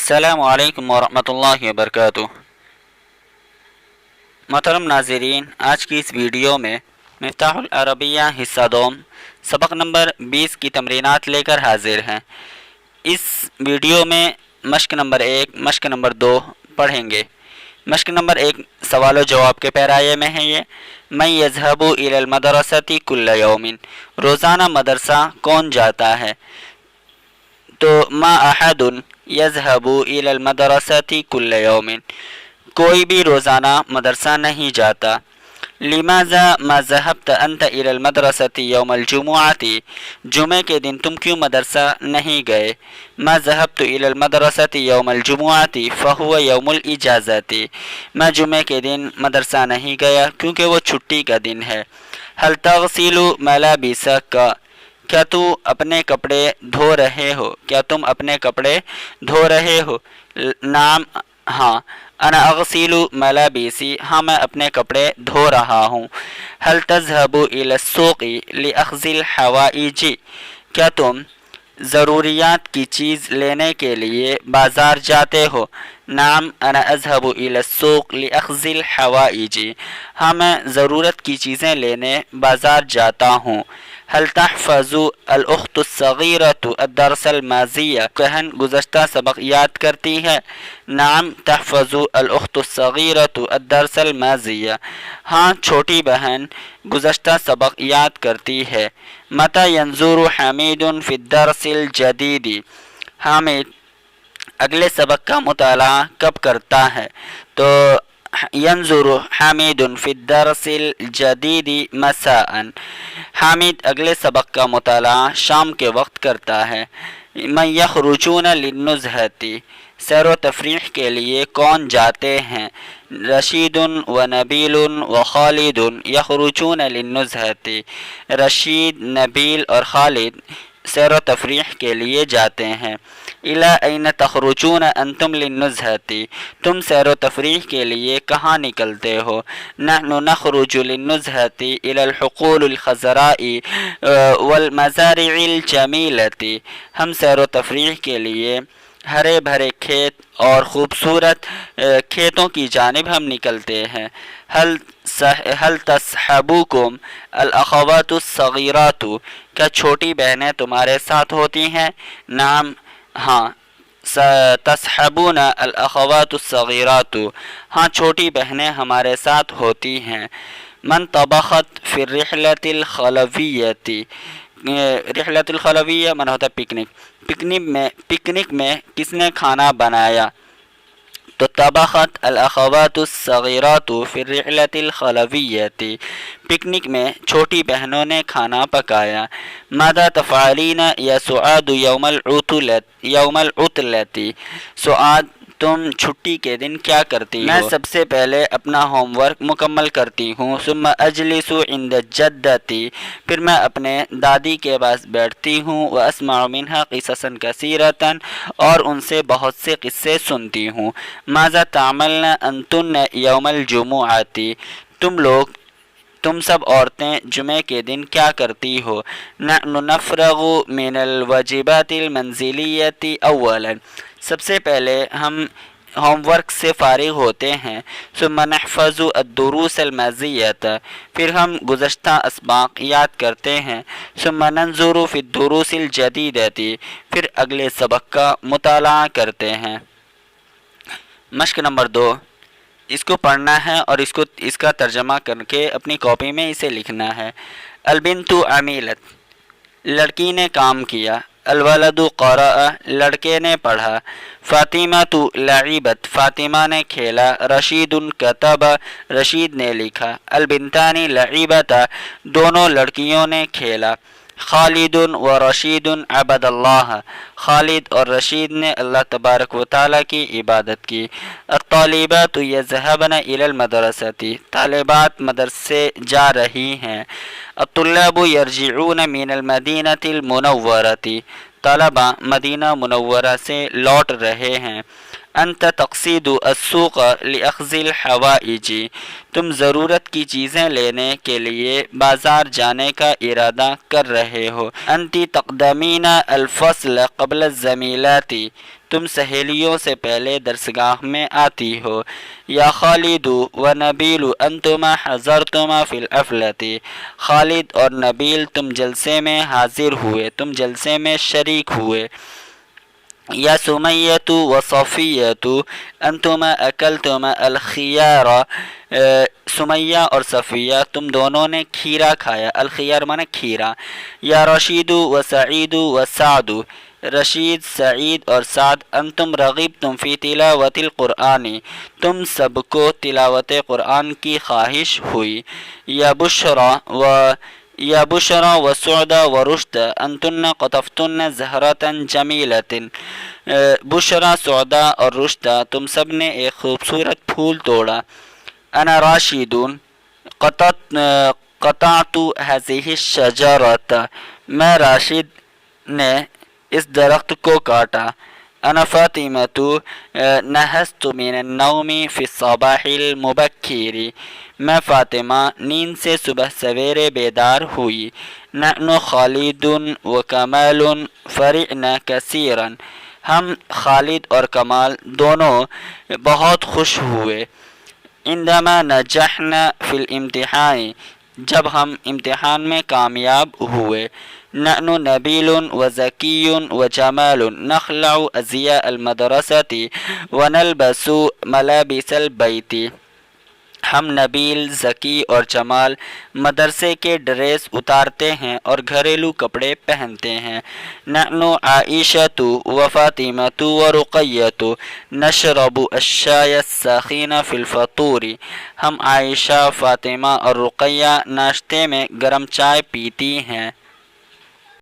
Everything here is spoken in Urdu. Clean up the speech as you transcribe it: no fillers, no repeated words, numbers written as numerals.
السلام علیکم ورحمۃ اللہ وبرکاتہ۔ محترم ناظرین، آج کی اس ویڈیو میں مفتاح العربیہ حصہ دوم سبق نمبر 20 کی تمرینات لے کر حاضر ہیں۔ اس ویڈیو میں مشق نمبر 1، مشق نمبر 2 پڑھیں گے۔ مشق نمبر 1 سوال و جواب کے پیرائے میں ہے یہ: من یذهب الی المدرسۃ کل یوم، روزانہ مدرسہ کون جاتا ہے؟ تو ما احد یذهب الی المدرسۃ کل یوم، کوئی بھی روزانہ مدرسہ نہیں جاتا۔ لماذا ما ذهبت انت الى المدرسۃ یوم الجمعۃ، جمعے کے دن تم کیوں مدرسہ نہیں گئے؟ ما ذهبت الى المدرسۃ یوم الجمعۃ فهو یوم الاجازۃ، میں جمعے کے دن مدرسہ نہیں گیا کیونکہ وہ چھٹی کا دن ہے۔ هل تغسل ملابسک، کیا تو اپنے کپڑے دھو رہے ہو؟ کیا تم اپنے کپڑے دھو رہے ہو؟ نعم، ہاں۔ انا اغسل ملابسی، ہاں میں اپنے کپڑے دھو رہا ہوں۔ هل تذهب الى السوق لاخذ الحوائج، کیا تم ضروریات کی چیز لینے کے لیے بازار جاتے ہو؟ نعم انا اذهب الى السوق لاخذ الحوائج، ہاں میں ضرورت کی چیزیں لینے بازار جاتا ہوں۔ هل تحفظ الاخت الصغیرۃ الدرس الماضی، بہن گزشتہ سبق یاد کرتی ہے؟ نعم تحفظ الاخت الصغیرۃ الدرس الماضی، ہاں چھوٹی بہن گزشتہ سبق یاد کرتی ہے۔ متى ينظر حمید فی الدرس الجدید، حامد اگلے سبق کا مطالعہ کب کرتا ہے؟ تو ینظر حامد فی الدرس الجدید مساء، حامد اگلے سبق کا مطالعہ شام کے وقت کرتا ہے۔ من یخرجون للنزہۃ، سیر و تفریح کے لیے کون جاتے ہیں؟ رشید و نبیل و خالد یخرجون للنزہۃ، رشید، نبیل اور خالد سیر و تفریح کے لیے جاتے ہیں۔ الی این تخرجون انتم للنزہۃ، تم سیر و تفریح کے لیے کہاں نکلتے ہو؟ نحن نخرج للنزہۃ الی الحقول الخضراء والمزارع الجمیلۃ، ہم سیر و تفریح کے لیے ہرے بھرے کھیت اور خوبصورت کھیتوں کی جانب ہم نکلتے ہیں۔ هل تصحبکم الاخوات الصغیرات، کیا چھوٹی بہنیں تمہارے ساتھ ہوتی ہیں؟ نعم، ہاں۔ تصحبون الاخوات الصغیرات، ہاں چھوٹی بہنیں ہمارے ساتھ ہوتی ہیں۔ من طبخت فی الرحلۃ الخلویۃ، رحلۃ الخلویہ من ہوتا پکنک، پکنک میں کس نے کھانا بنایا؟ تو طبخت الاخوات الصغیرات فی الرحلۃ الخلویۃ، پکنک میں چھوٹی بہنوں نے کھانا پکایا۔ ماذا تفعلین یا سعاد یوم العطلۃ، سعاد تم چھٹی کے دن کیا کرتی ہو؟ میں سب سے پہلے اپنا ہوم ورک مکمل کرتی ہوں۔ ثم اجلس عند جدتی، پھر میں اپنے دادی کے پاس بیٹھتی ہوں۔ واسمع منها قصصا کثیرۃ، اور ان سے بہت سے قصے سنتی ہوں۔ ماذا تعملن انتن یوم الجمعۃ، تم سب عورتیں جمعے کے دن کیا کرتی ہو؟ نحن نفرغ من الواجبات المنزلیۃ اولا، سب سے پہلے ہم ہوم ورک سے فارغ ہوتے ہیں۔ ثم نحفظ الدروس الماضیۃ، پھر ہم گزشتہ اسباق یاد کرتے ہیں۔ ثم ننظر فی الدروس الجدیدۃ، پھر اگلے سبق کا مطالعہ کرتے ہیں۔ مشق نمبر 2، اس کو پڑھنا ہے اور اس کا ترجمہ کر کے اپنی کاپی میں اسے لکھنا ہے۔ البنت عملت، لڑکی نے کام کیا۔ الولد قرأ، لڑکے نے پڑھا۔ فاطمۃ لعبت، فاطمہ نے کھیلا۔ رشید کتب، رشید نے لکھا۔ البنتان لعبتا، دونوں لڑکیوں نے کھیلا۔ خالد و رشید عبد اللہ، خالد اور رشید نے اللہ تبارک و تعالیٰ کی عبادت کی۔ الطالبات یذهبن الی المدرسۃ، طالبات مدرسے جا رہی ہیں۔ الطلاب یرجعون من المدینۃ المنورۃ، طلبہ مدینہ منورہ سے لوٹ رہے ہیں۔ انت تقصد السوق لاخذ الحوائج، تم ضرورت کی چیزیں لینے کے لیے بازار جانے کا ارادہ کر رہے ہو۔ انت تقدمین الفصل قبل الزمیلات، تم سہیلیوں سے پہلے درسگاہ میں آتی ہو۔ یا خالد و نبیل انتما حضرتما فی الافلتی، خالد اور نبیل تم جلسے میں حاضر ہوئے، تم جلسے میں شریک ہوئے۔ یا سمیۃ و صفیۃ انتما اکلتما الخیار، سمیہ اور صفیہ تم دونوں نے کھیرا کھایا، الخیار مانا کھیرا۔ یا رشید و سعید و سعد، رشید، سعید اور سعد، انتم رغبتم فی تلاوت القرآن، تم سب کو تلاوت قرآن کی خواہش ہوئی۔ یا بشرا و سعدہ و رشد انتن قطفتن زہرۃ جمیلۃ، بشرا، سعدہ اور رشدہ تم سب نے ایک خوبصورت پھول توڑا۔ انا راشد قطعت هذه الشجرۃ، میں راشد نے اس درخت کو کاٹا۔ انا فاطمۃ نہست من النوم فی الصباح المبکر، میں فاطمہ نیند سے صبح سویرے بیدار ہوئی۔ نحن خالد و کمال فرحنا کثیرا، ہم خالد اور کمال دونوں بہت خوش ہوئے۔ عندما نجحنا فی الامتحان، جب ہم امتحان میں کامیاب ہوئے۔ نحن نبیل و ذکی و جمال نخلع ازیاء المدرسۃ و نلبس ملابس البیت، ہم نبیل، ذکی اور جمال مدرسے کے ڈریس اتارتے ہیں اور گھریلو کپڑے پہنتے ہیں۔ نحن عائشۃ و فاطمۃ و رقیۃ نشرب الشای الساخن فی الفطور، ہم عائشہ، فاطمہ اور رقیہ ناشتے میں گرم چائے پیتی ہیں۔